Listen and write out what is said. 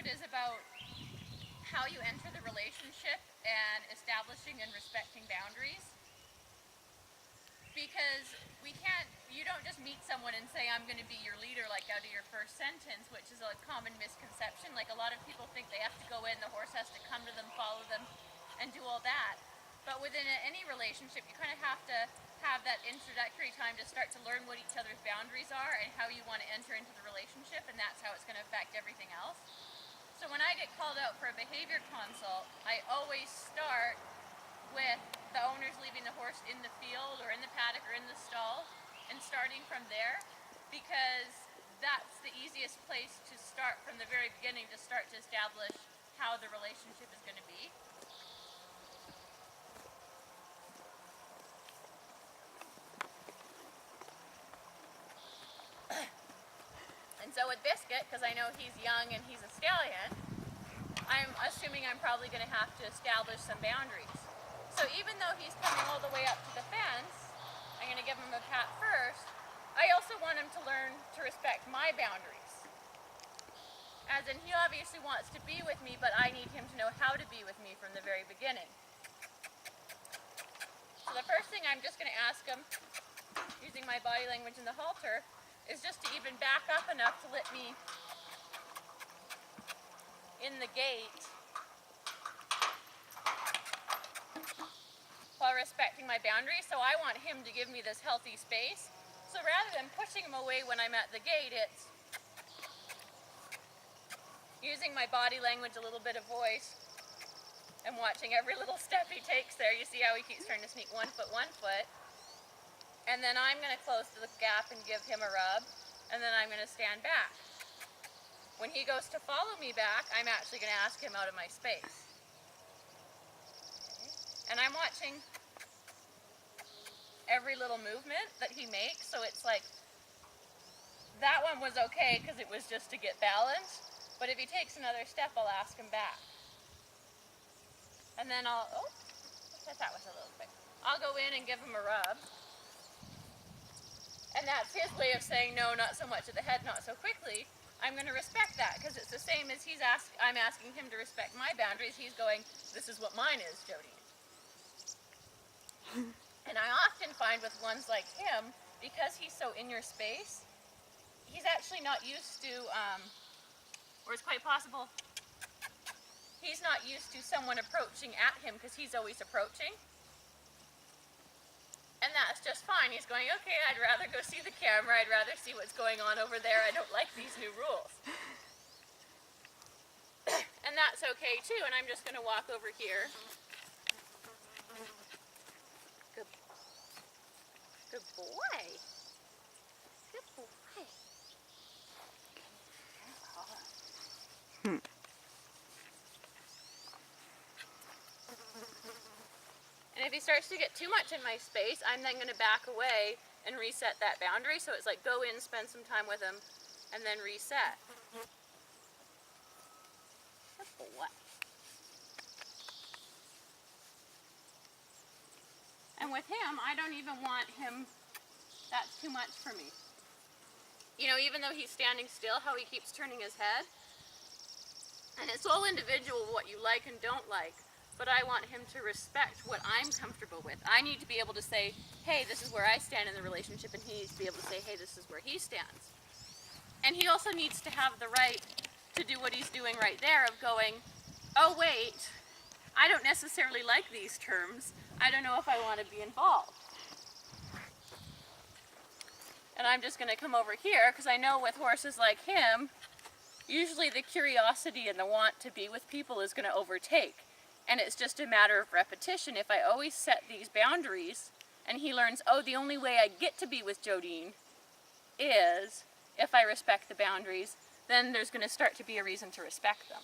it is about how you enter the relationship and establishing and respecting boundaries. Because you don't just meet someone and say, I'm going to be your leader, like out of your first sentence, which is a common misconception. Like a lot of people think they have to go in, the horse has to come to them, follow them, and do all that. But within any relationship, you kind of have to have that introductory time to start to learn what each other's boundaries are and how you want to enter into the relationship, and that's how it's going to affect everything else. So when I get called out for a behavior consult, I always start with the owners leaving the horse in the field or in the paddock or in the stall and starting from there, because that's the easiest place to start from the very beginning, to start to establish how the relationship is going to be. And so with Biscuit, because I know he's young and he's a stallion, I'm assuming I'm probably going to have to establish some boundaries. So even though he's coming all the way up to the fence, I'm going to give him a pat first. I also want him to learn to respect my boundaries. As in, he obviously wants to be with me, but I need him to know how to be with me from the very beginning. So the first thing I'm just going to ask him, using my body language in the halter, is just to even back up enough to let me in the gate while respecting my boundaries. So I want him to give me this healthy space. So rather than pushing him away when I'm at the gate, it's using my body language, a little bit of voice, and watching every little step he takes there. You see how he keeps trying to sneak 1 foot, 1 foot. And then I'm going to close the gap and give him a rub, and then I'm going to stand back. When he goes to follow me back, I'm actually going to ask him out of my space. And I'm watching every little movement that he makes, so it's like, that one was okay because it was just to get balance, but if he takes another step, I'll ask him back. And then I'll was a little quick. I'll go in and give him a rub. And that's his way of saying, no, not so much at the head, not so quickly. I'm going to respect that, because it's the same as I'm asking him to respect my boundaries. He's going, this is what mine is, Jodine. And I often find with ones like him, because he's so in your space, he's actually not used to, or it's quite possible, he's not used to someone approaching at him because he's always approaching. And that's just fine. He's going, okay, I'd rather go see the camera. I'd rather see what's going on over there. I don't like these new rules. And that's okay too. And I'm just going to walk over here. Good boy. Good boy. And if he starts to get too much in my space, I'm then going to back away and reset that boundary. So it's like go in, spend some time with him, and then reset. Good boy. And with him, I don't even want him, that's too much for me. You know, even though he's standing still, how he keeps turning his head. And it's all individual what you like and don't like. But I want him to respect what I'm comfortable with. I need to be able to say, hey, this is where I stand in the relationship, and he needs to be able to say, hey, this is where he stands. And he also needs to have the right to do what he's doing right there of going, oh, wait, I don't necessarily like these terms. I don't know if I want to be involved. And I'm just going to come over here, because I know with horses like him, usually the curiosity and the want to be with people is going to overtake. And it's just a matter of repetition. If I always set these boundaries, and he learns, oh, the only way I get to be with Jodine is if I respect the boundaries, then there's going to start to be a reason to respect them.